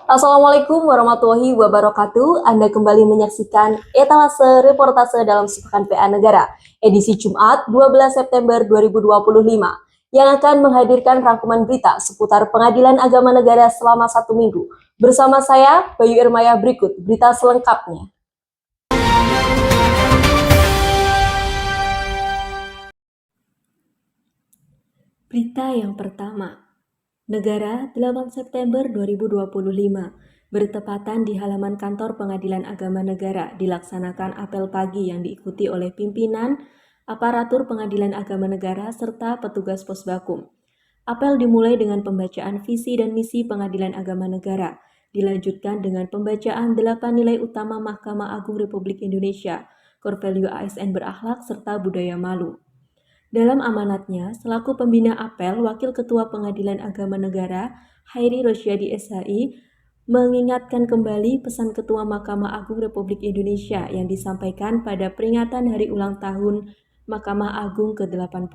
Assalamualaikum warahmatullahi wabarakatuh. Anda kembali menyaksikan Etalase Reportase dalam Sepekan PA Negara, edisi Jumat 12 September 2025, yang akan menghadirkan rangkuman berita seputar Pengadilan Agama Negara selama 1 minggu. Bersama saya, Bayu Irmaya, berikut berita selengkapnya. Berita yang pertama, Negara 8 September 2025, bertepatan di halaman kantor Pengadilan Agama Negara dilaksanakan apel pagi yang diikuti oleh pimpinan, aparatur Pengadilan Agama Negara, serta petugas Posbakum. Apel dimulai dengan pembacaan visi dan misi Pengadilan Agama Negara, dilanjutkan dengan pembacaan 8 nilai utama Mahkamah Agung Republik Indonesia, core value ASN berakhlak, serta budaya malu. Dalam amanatnya, selaku pembina apel, Wakil Ketua Pengadilan Agama Negara, Hairi Rosyadi SHI, mengingatkan kembali pesan Ketua Mahkamah Agung Republik Indonesia yang disampaikan pada peringatan Hari Ulang Tahun Mahkamah Agung ke-80.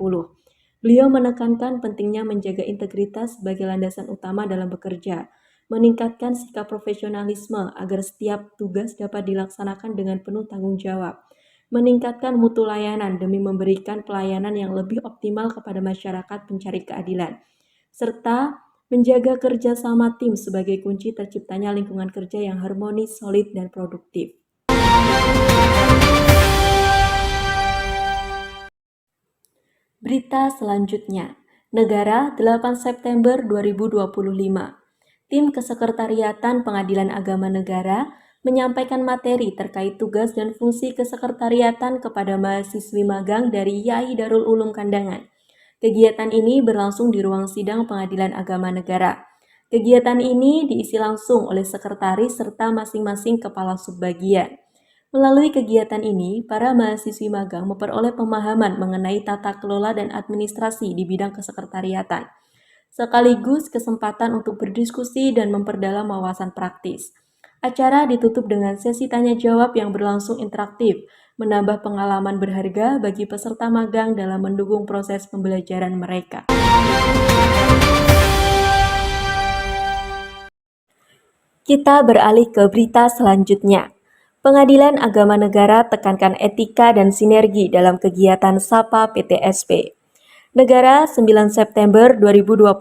Beliau menekankan pentingnya menjaga integritas sebagai landasan utama dalam bekerja, meningkatkan sikap profesionalisme agar setiap tugas dapat dilaksanakan dengan penuh tanggung jawab, meningkatkan mutu layanan demi memberikan pelayanan yang lebih optimal kepada masyarakat pencari keadilan, serta menjaga kerjasama tim sebagai kunci terciptanya lingkungan kerja yang harmonis, solid, dan produktif. Berita selanjutnya, Negara 8 September 2025. Tim Kesekretariatan Pengadilan Agama Negara menyampaikan materi terkait tugas dan fungsi kesekretariatan kepada mahasiswi magang dari YAI Darul Ulum Kandangan. Kegiatan ini berlangsung di ruang sidang Pengadilan Agama Negara. Kegiatan ini diisi langsung oleh sekretaris serta masing-masing kepala subbagian. Melalui kegiatan ini, para mahasiswi magang memperoleh pemahaman mengenai tata kelola dan administrasi di bidang kesekretariatan, sekaligus kesempatan untuk berdiskusi dan memperdalam wawasan praktis. Acara ditutup dengan sesi tanya-jawab yang berlangsung interaktif, menambah pengalaman berharga bagi peserta magang dalam mendukung proses pembelajaran mereka. Kita beralih ke berita selanjutnya. Pengadilan Agama Negara tekankan etika dan sinergi dalam kegiatan SAPA PTSP. Negara 9 September 2025.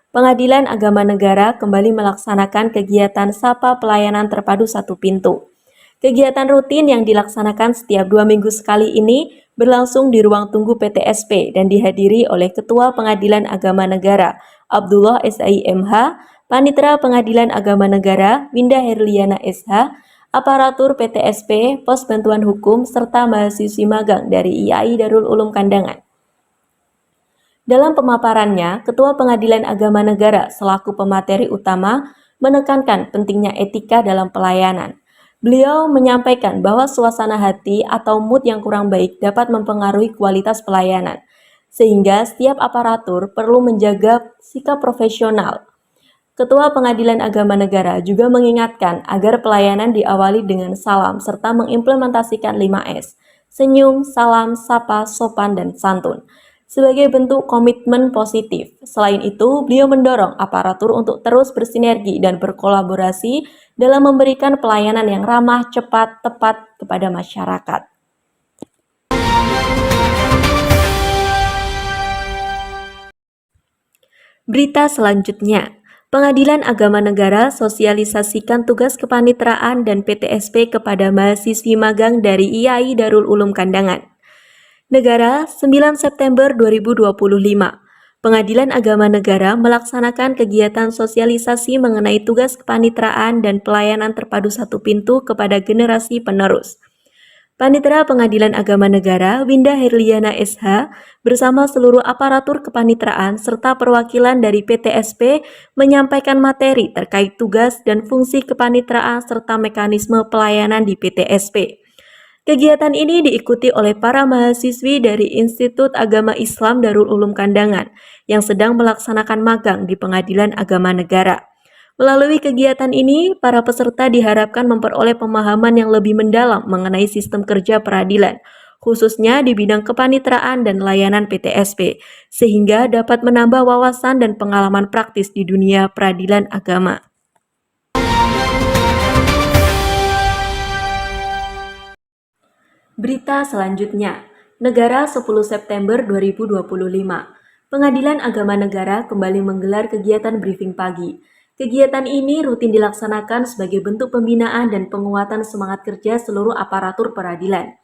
Pengadilan Agama Negara kembali melaksanakan kegiatan SAPA Pelayanan Terpadu Satu Pintu. Kegiatan rutin yang dilaksanakan setiap 2 minggu sekali ini berlangsung di ruang tunggu PTSP dan dihadiri oleh Ketua Pengadilan Agama Negara, Abdullah SIMH, Panitera Pengadilan Agama Negara, Winda Herliana SH, aparatur PTSP, Pos Bantuan Hukum, serta mahasiswi magang dari IAI Darul Ulum Kandangan. Dalam pemaparannya, Ketua Pengadilan Agama Negara selaku pemateri utama menekankan pentingnya etika dalam pelayanan. Beliau menyampaikan bahwa suasana hati atau mood yang kurang baik dapat mempengaruhi kualitas pelayanan, sehingga setiap aparatur perlu menjaga sikap profesional. Ketua Pengadilan Agama Negara juga mengingatkan agar pelayanan diawali dengan salam serta mengimplementasikan 5S, senyum, salam, sapa, sopan, dan santun, sebagai bentuk komitmen positif. Selain itu, beliau mendorong aparatur untuk terus bersinergi dan berkolaborasi dalam memberikan pelayanan yang ramah, cepat, tepat kepada masyarakat. Berita selanjutnya, Pengadilan Agama Negara sosialisasikan tugas kepanitraan dan PTSP kepada mahasiswi magang dari IAI Darul Ulum Kandangan. Negara 9 September 2025. Pengadilan Agama Negara melaksanakan kegiatan sosialisasi mengenai tugas kepanitraan dan pelayanan terpadu satu pintu kepada generasi penerus. Panitera Pengadilan Agama Negara, Winda Herliana SH, bersama seluruh aparatur kepanitraan serta perwakilan dari PTSP menyampaikan materi terkait tugas dan fungsi kepanitraan serta mekanisme pelayanan di PTSP. Kegiatan ini diikuti oleh para mahasiswi dari Institut Agama Islam Darul Ulum Kandangan yang sedang melaksanakan magang di Pengadilan Agama Negara. Melalui kegiatan ini, para peserta diharapkan memperoleh pemahaman yang lebih mendalam mengenai sistem kerja peradilan, khususnya di bidang kepanitraan dan layanan PTSP, sehingga dapat menambah wawasan dan pengalaman praktis di dunia peradilan agama. Berita selanjutnya, Negara 10 September 2025. Pengadilan Agama Negara kembali menggelar kegiatan briefing pagi. Kegiatan ini rutin dilaksanakan sebagai bentuk pembinaan dan penguatan semangat kerja seluruh aparatur peradilan.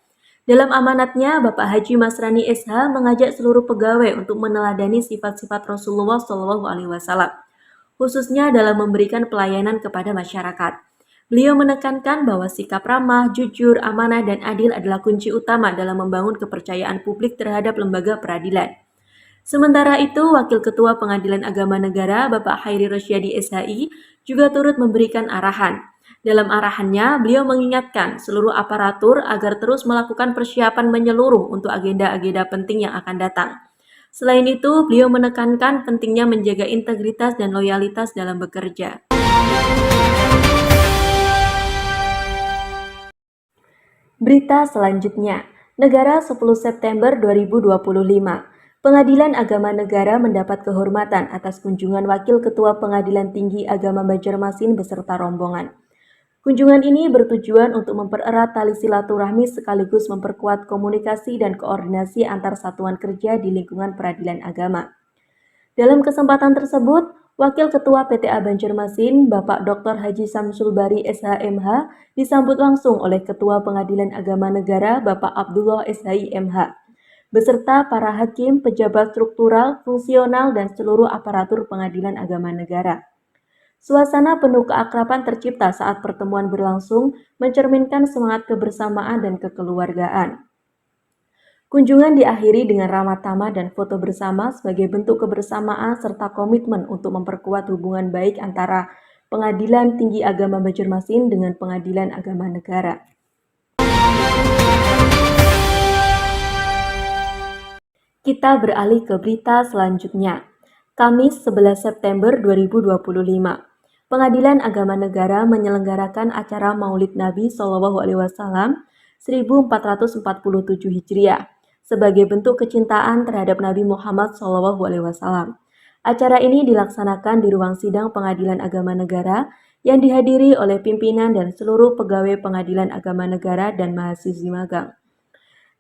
Dalam amanatnya, Bapak Haji Masrani SH mengajak seluruh pegawai untuk meneladani sifat-sifat Rasulullah SAW, khususnya dalam memberikan pelayanan kepada masyarakat. Beliau menekankan bahwa sikap ramah, jujur, amanah, dan adil adalah kunci utama dalam membangun kepercayaan publik terhadap lembaga peradilan. Sementara itu, Wakil Ketua Pengadilan Agama Negara, Bapak Hairi Rosyadi SHI, juga turut memberikan arahan. Dalam arahannya, beliau mengingatkan seluruh aparatur agar terus melakukan persiapan menyeluruh untuk agenda-agenda penting yang akan datang. Selain itu, beliau menekankan pentingnya menjaga integritas dan loyalitas dalam bekerja. Berita selanjutnya, Negara 10 September 2025. Pengadilan Agama Negara mendapat kehormatan atas kunjungan Wakil Ketua Pengadilan Tinggi Agama Banjarmasin beserta rombongan. Kunjungan ini bertujuan untuk mempererat tali silaturahmi sekaligus memperkuat komunikasi dan koordinasi antar satuan kerja di lingkungan peradilan agama. Dalam kesempatan tersebut, Wakil Ketua PTA Banjarmasin, Bapak Dr. Haji Samsul Bari SHMH, disambut langsung oleh Ketua Pengadilan Agama Negara, Bapak Abdullah SHIMH, beserta para hakim, pejabat struktural, fungsional, dan seluruh aparatur Pengadilan Agama Negara. Suasana penuh keakraban tercipta saat pertemuan berlangsung, mencerminkan semangat kebersamaan dan kekeluargaan. Kunjungan diakhiri dengan ramah tamah dan foto bersama sebagai bentuk kebersamaan serta komitmen untuk memperkuat hubungan baik antara Pengadilan Tinggi Agama Banjarmasin dengan Pengadilan Agama Negara. Kita beralih ke berita selanjutnya. Kamis 11 September 2025. Pengadilan Agama Negara menyelenggarakan acara Maulid Nabi SAW 1447 Hijriah sebagai bentuk kecintaan terhadap Nabi Muhammad SAW. Acara ini dilaksanakan di ruang sidang Pengadilan Agama Negara yang dihadiri oleh pimpinan dan seluruh pegawai Pengadilan Agama Negara dan mahasiswi magang.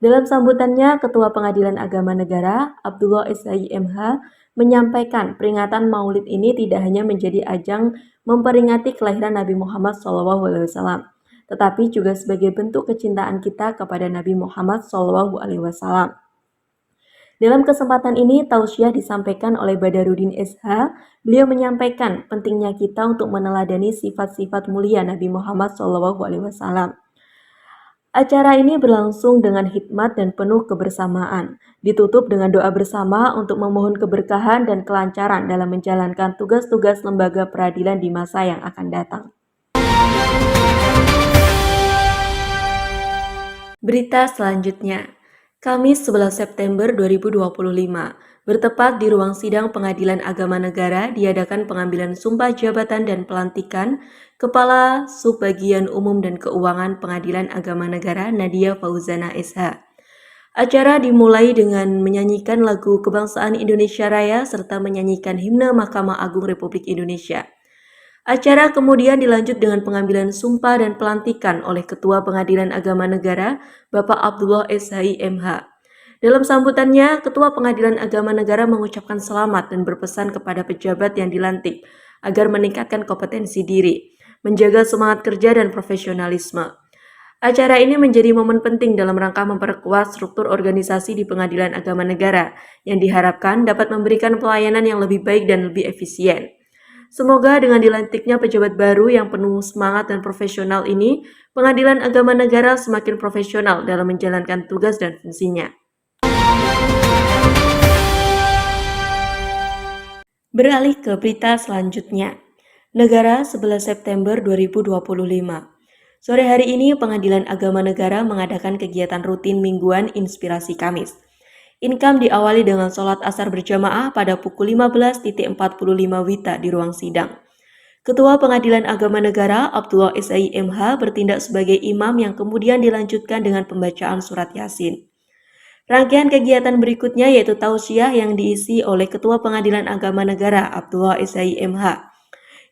Dalam sambutannya, Ketua Pengadilan Agama Negara, Abdullah SHIMH, menyampaikan peringatan Maulid ini tidak hanya menjadi ajang memperingati kelahiran Nabi Muhammad SAW, tetapi juga sebagai bentuk kecintaan kita kepada Nabi Muhammad SAW. Dalam kesempatan ini, tausiah disampaikan oleh Badarudin SH. Beliau menyampaikan pentingnya kita untuk meneladani sifat-sifat mulia Nabi Muhammad SAW. Acara ini berlangsung dengan hikmat dan penuh kebersamaan, ditutup dengan doa bersama untuk memohon keberkahan dan kelancaran dalam menjalankan tugas-tugas lembaga peradilan di masa yang akan datang. Berita selanjutnya, Kamis 11 September 2025, bertepat di ruang sidang Pengadilan Agama Negara diadakan pengambilan sumpah jabatan dan pelantikan Kepala Subbagian Umum dan Keuangan Pengadilan Agama Negara Nadia Fauzana SH. Acara dimulai dengan menyanyikan lagu Kebangsaan Indonesia Raya serta menyanyikan himne Mahkamah Agung Republik Indonesia. Acara kemudian dilanjut dengan pengambilan sumpah dan pelantikan oleh Ketua Pengadilan Agama Negara, Bapak Abdullah SHIMH. Dalam sambutannya, Ketua Pengadilan Agama Negara mengucapkan selamat dan berpesan kepada pejabat yang dilantik agar meningkatkan kompetensi diri, menjaga semangat kerja dan profesionalisme. Acara ini menjadi momen penting dalam rangka memperkuat struktur organisasi di Pengadilan Agama Negara yang diharapkan dapat memberikan pelayanan yang lebih baik dan lebih efisien. Semoga dengan dilantiknya pejabat baru yang penuh semangat dan profesional ini, Pengadilan Agama Negara semakin profesional dalam menjalankan tugas dan fungsinya. Beralih ke berita selanjutnya. Negara 11 September 2025. Sore hari ini Pengadilan Agama Negara mengadakan kegiatan rutin mingguan Inspirasi Kamis. Income diawali dengan sholat asar berjamaah pada pukul 15.45 WITA di ruang sidang. Ketua Pengadilan Agama Negara Abdullah SHIMH bertindak sebagai imam yang kemudian dilanjutkan dengan pembacaan surat Yasin. Rangkaian kegiatan berikutnya yaitu tausiah yang diisi oleh Ketua Pengadilan Agama Negara Abdullah SHIMH.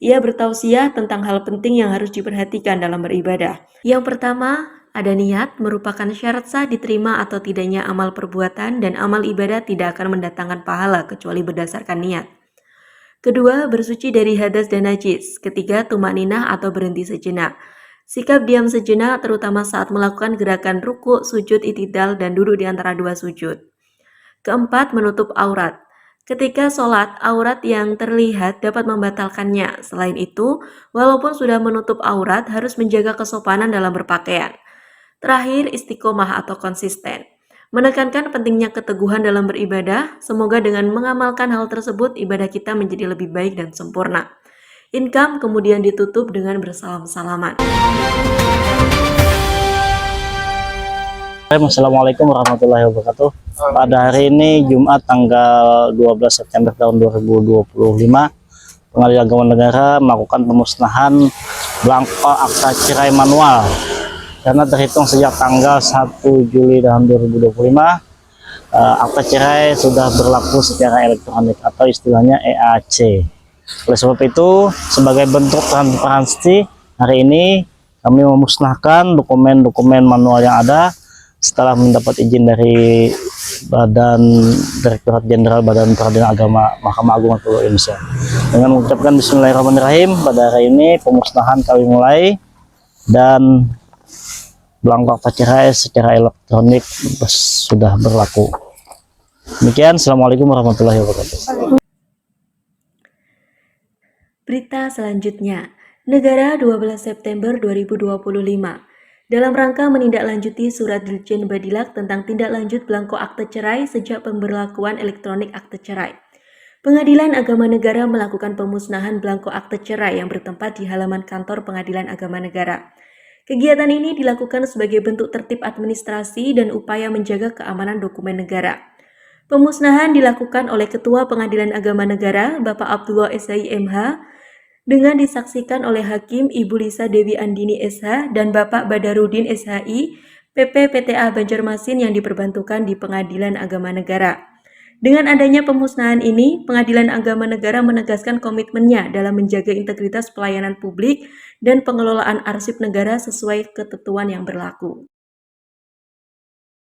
Ia bertausiah tentang hal penting yang harus diperhatikan dalam beribadah. Yang pertama, ada niat merupakan syarat sah diterima atau tidaknya amal perbuatan dan amal ibadah tidak akan mendatangkan pahala kecuali berdasarkan niat. Kedua, bersuci dari hadas dan najis. Ketiga, tumakninah atau berhenti sejenak. Sikap diam sejenak terutama saat melakukan gerakan ruku, sujud, itidal, dan duduk di antara dua sujud. Keempat, menutup aurat. Ketika sholat, aurat yang terlihat dapat membatalkannya. Selain itu, walaupun sudah menutup aurat, harus menjaga kesopanan dalam berpakaian. Terakhir, istiqomah atau konsisten. Menekankan pentingnya keteguhan dalam beribadah, semoga dengan mengamalkan hal tersebut, ibadah kita menjadi lebih baik dan sempurna. Income kemudian ditutup dengan bersalam-salaman. Assalamualaikum warahmatullahi wabarakatuh. Pada hari ini Jumat tanggal 12 September tahun 2025, Pengadilan Agama Negara melakukan pemusnahan belangko akta cerai manual karena terhitung sejak tanggal 1 Juli tahun 2025 akta cerai sudah berlaku secara elektronik atau istilahnya EAC. Oleh sebab itu, sebagai bentuk transparansi, hari ini kami memusnahkan dokumen-dokumen manual yang ada setelah mendapat izin dari Direktorat Jenderal Badan Peradilan Agama Mahkamah Agung Republik Indonesia. Dengan mengucapkan Bismillahirrahmanirrahim, pada hari ini pemusnahan kami mulai dan belangko akta cerai secara elektronik sudah berlaku. Demikian, Assalamualaikum warahmatullahi wabarakatuh. Berita selanjutnya, Negara 12 September 2025. Dalam rangka menindaklanjuti Surat Dirjen Badilak tentang tindak lanjut belangko akte cerai sejak pemberlakuan elektronik akte cerai. Pengadilan Agama Negara melakukan pemusnahan belangko akte cerai yang bertempat di halaman kantor Pengadilan Agama Negara. Kegiatan ini dilakukan sebagai bentuk tertib administrasi dan upaya menjaga keamanan dokumen negara. Pemusnahan dilakukan oleh Ketua Pengadilan Agama Negara, Bapak Abdullah SHI MH, dengan disaksikan oleh Hakim Ibu Lisa Dewi Andini SH dan Bapak Badarudin SHI, PP PTA Banjarmasin yang diperbantukan di Pengadilan Agama Negara. Dengan adanya pemusnahan ini, Pengadilan Agama Negara menegaskan komitmennya dalam menjaga integritas pelayanan publik dan pengelolaan arsip negara sesuai ketentuan yang berlaku.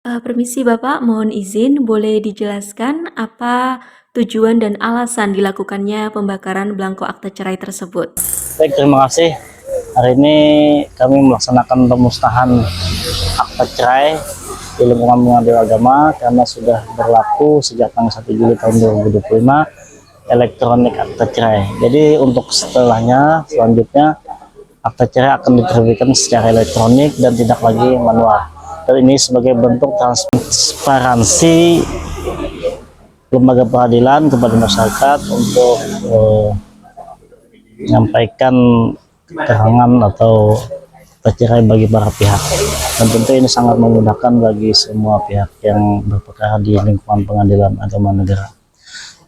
Permisi Bapak, mohon izin boleh dijelaskan apa tujuan dan alasan dilakukannya pembakaran belangko akte cerai tersebut? Baik, terima kasih. Hari ini kami melaksanakan pemusnahan akte cerai di lingkungan Pengadilan Agama karena sudah berlaku sejak tanggal 1 Juli tahun 2025 elektronik akte cerai. Jadi untuk selanjutnya akte cerai akan diterbitkan secara elektronik dan tidak lagi manual. Dan ini sebagai bentuk transparansi lembaga peradilan kepada masyarakat untuk menyampaikan keterangan atau tercerai bagi para pihak, dan tentu ini sangat memudahkan bagi semua pihak yang berperkara di lingkungan Pengadilan Agama Negara.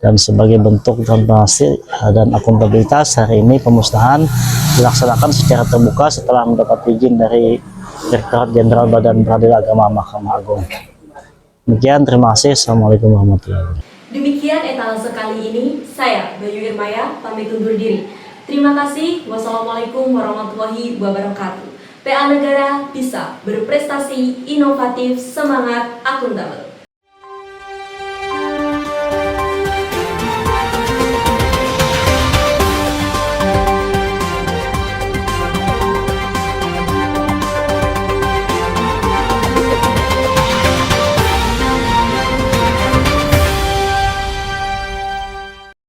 Dan sebagai bentuk transparansi dan akuntabilitas, hari ini pemusnahan dilaksanakan secara terbuka setelah mendapat izin dari Direktorat Jenderal Badan Peradilan Agama Mahkamah Agung. Demikian, terima kasih. Assalamualaikum warahmatullahi wabarakatuh. Demikian etalase kali ini, saya Bayu Irmaya pamit undur diri. Terima kasih. Wassalamualaikum warahmatullahi wabarakatuh. PA Negara bisa berprestasi, inovatif, semangat, akuntabel.